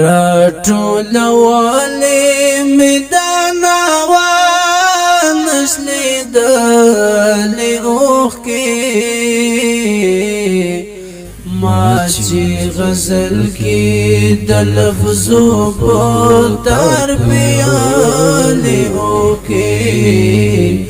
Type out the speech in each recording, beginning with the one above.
راټول والي میدانا وانشلی دلی اوخ کی ما چی غزل کی دلفظو پتر پیالی اوکی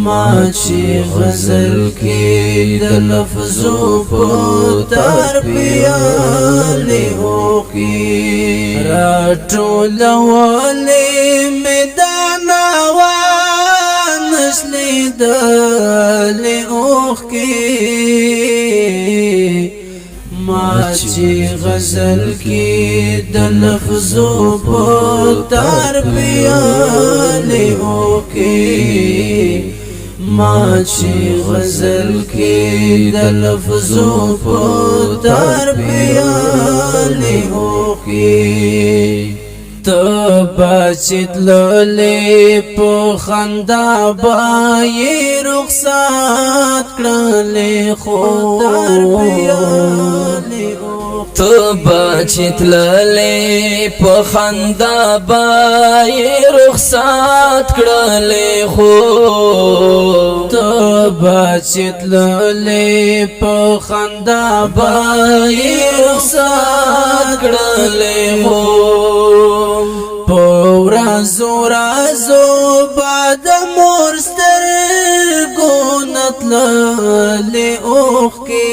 ما چی غزل کی دلفظو پتر پیالی اوکی راټول والی میدانا وانشلی دلی اوخ کی ما چی غزل کی دلفظو پتر پیالی اوکی ما چی غزل کی دلفظو پتر پیالی اوکی تبا چتللی پو خندا بای رخصت کرلی خودر پیالی تبا چتللی پو خندا بای رخصت کرلی خود تبا چتللی پو خندا بای رخصت کرلی خود پورا زورازو بعد مرستر گونتللی اوخ کی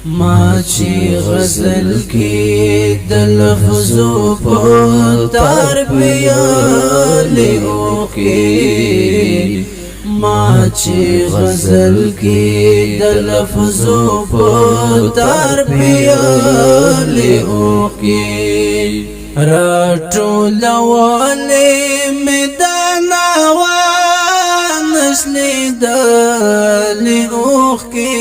ما چی غزل کی دلفظو پتر پیالی اوکی ما چی غزل کی دلفظو پتر پیالی اوکی راټول والی میدانا وانشلی دلی اوخ کی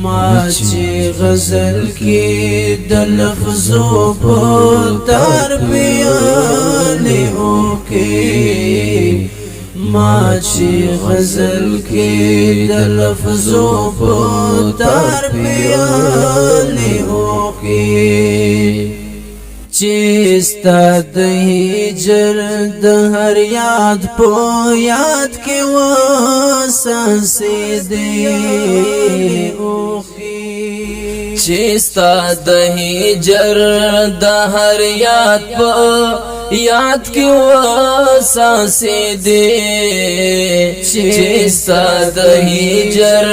ما چی غزل کی دلفظو پتر پیالی اوکی ما چی غزل کی دلفظو پتر پیالی اوکی چیستا د هجر د هر یاد په یاد کې وسانسې دی اوخي چیستا د هجر د هر یاد په یاد کې وسانسې دی چیستا د هجر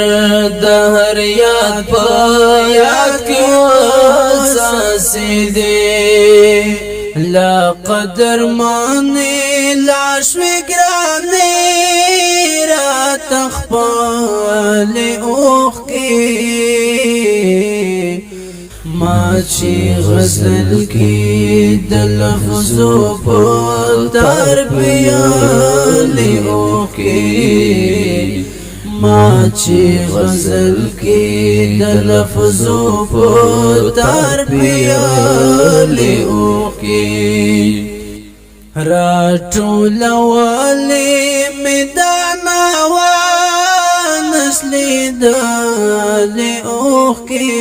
د هر یاد په یاد کې وسانسې دی لا قدر مانی لا شوی گرانی را تخپال اوخ کی ما چی غزل کی دلفظو پتر پیالی اوخ کی ما چی غزل کی دلفظو پتر پیالی اوکی راټول والی میدانا وانشلی دلی اوکی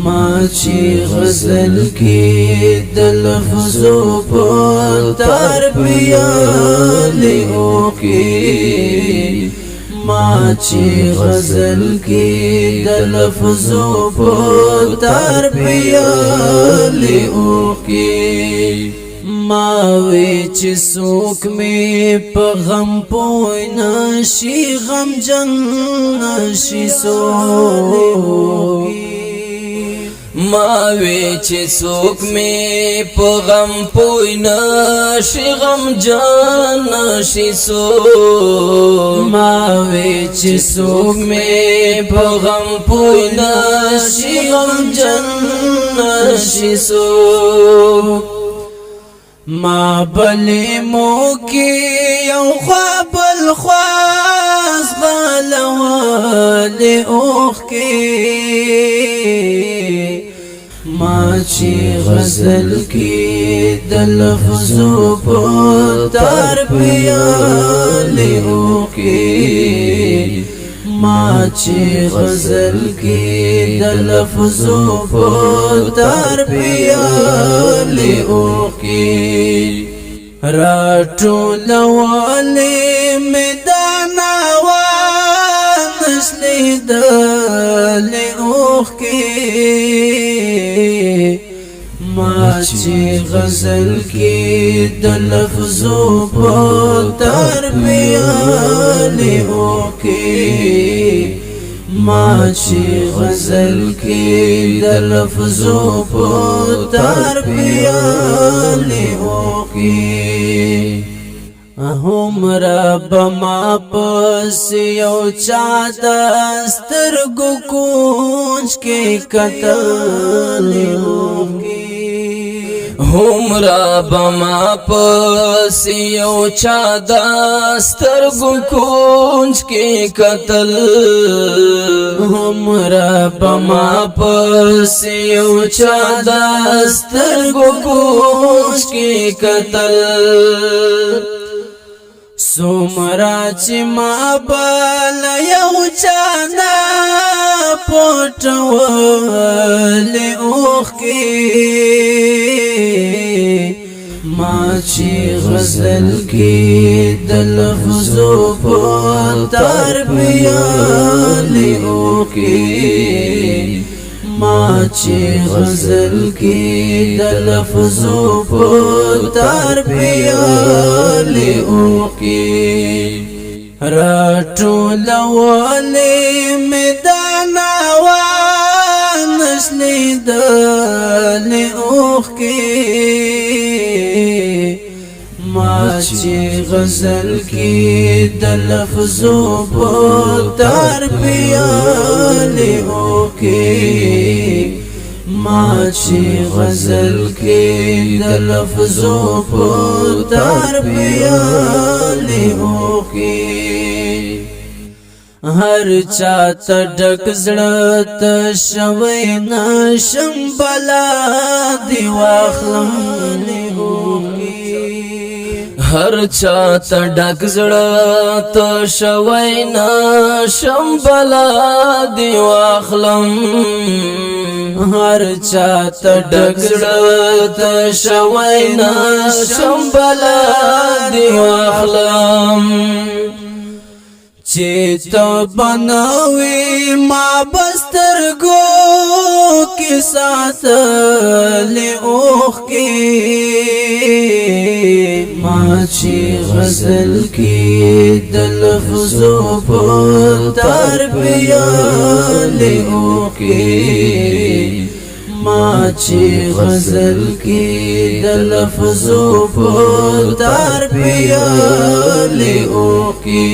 ما چی غزل کی دلفظو پتر پیالی اوکی ما چی غزل کی دلفظو پتر پیالی اوکی ما وی چی سوک می پا غم پوی نشی غم جن نشی سوکی ما وی چی سوک می پا غم پوی نشی غم جن نشی سوک ما وی چی سوک می پا غم پوی نشی غم جن نشی سوک ما بلی موکی یو خواب الخواز غلوالی اوخ کی ما چی غزل کی دلفظو پتر پیالی اوکی ما چې غزل کې د لفظو په تربیه لیو کې راټولولې مې دا ناوان نشلیدلې اوښ کې ما چې غزل کې د لفظو په تربیه لیو کې ما چې غزل کې د لفظو په تربیه لیو کې همرا بما پس یو چا د سترګو کونج کې کتل همرا بما پس یو چا د سترګو کونج کې کتل همرا بما پس یو چا د سترګو کونج کې کتل سومرا چې ما بل یو چانا پټول اوخ کې ما چې غزل کې د لفظو په تربیه لیو کې ما چې غزل کې د لفظو په تربیه لیو کې راټولولې مې دا ناوان نشلیدلې اوښ کې ما چې غزل کې د لفظو په تربیه لیو کې ما چې غزل کې د لفظو په تربیه لیو کې هر چا ته ډک زړه ته شوی نشم بلا دی واخلم لیو کې هر چا ته ډک زړه ته شوی نشم بلا دی واخلم هر چا ته ډک زړه ته شوی نشم بلا دی واخلم چې ته بنوي ما بسترګو کې ساتلې اوښ کې ما چې غزل کې د لفظو په تربیه لیو کې ما چې غزل کې د لفظو په تربیه لیو کې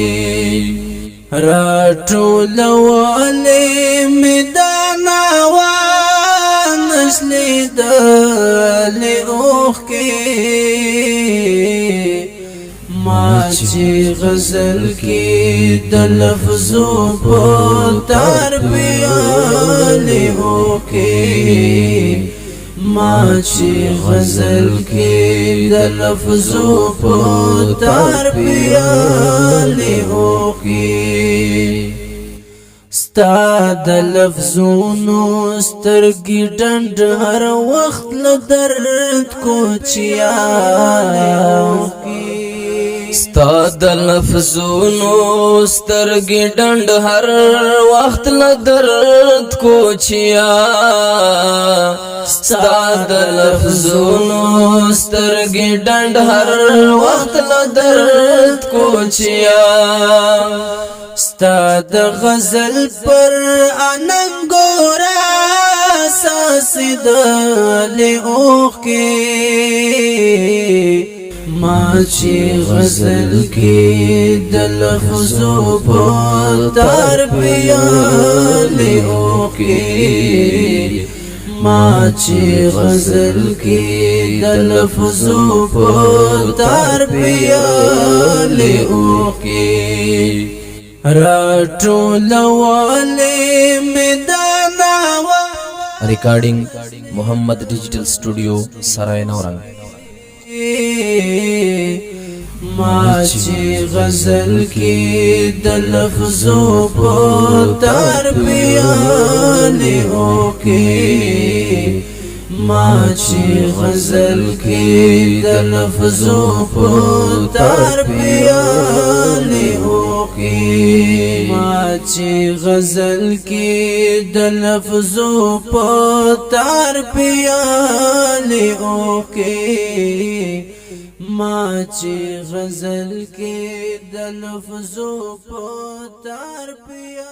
راټولولې مې دا ناوان نشلیدلې اوښ کې ما چې غزل کې د لفظو په تربیه لیو کې ما چې غزل کې د لفظو په تربیه لیو کې ستا د لفظونو سترګې ډنډ هر وخت له درد کوچیاو ستا د لفظونو سترګې ډنډ هر وخت له درد کوچیا ستا د لفظونو سترګې ډنډ هر وخت له درد کوچیا ستا د غزل پر اننګورا ساسدلې اوښ کې ما چې غزل کې د لفظو په تربیه لیو کې ما چې غزل کې د لفظو په تربیه لیو کې راټولولې مې دا ناوان Recording Muhammad Digital Studio Sarai Naurang ما چې غزل کې د لفظو په تربیه اوکي ما چې غزل کې د لفظو په تربیه اوکي ما چې غزل کې د لفظو په تربیه اوکي ما چې غزل کې د لفظو په تربیه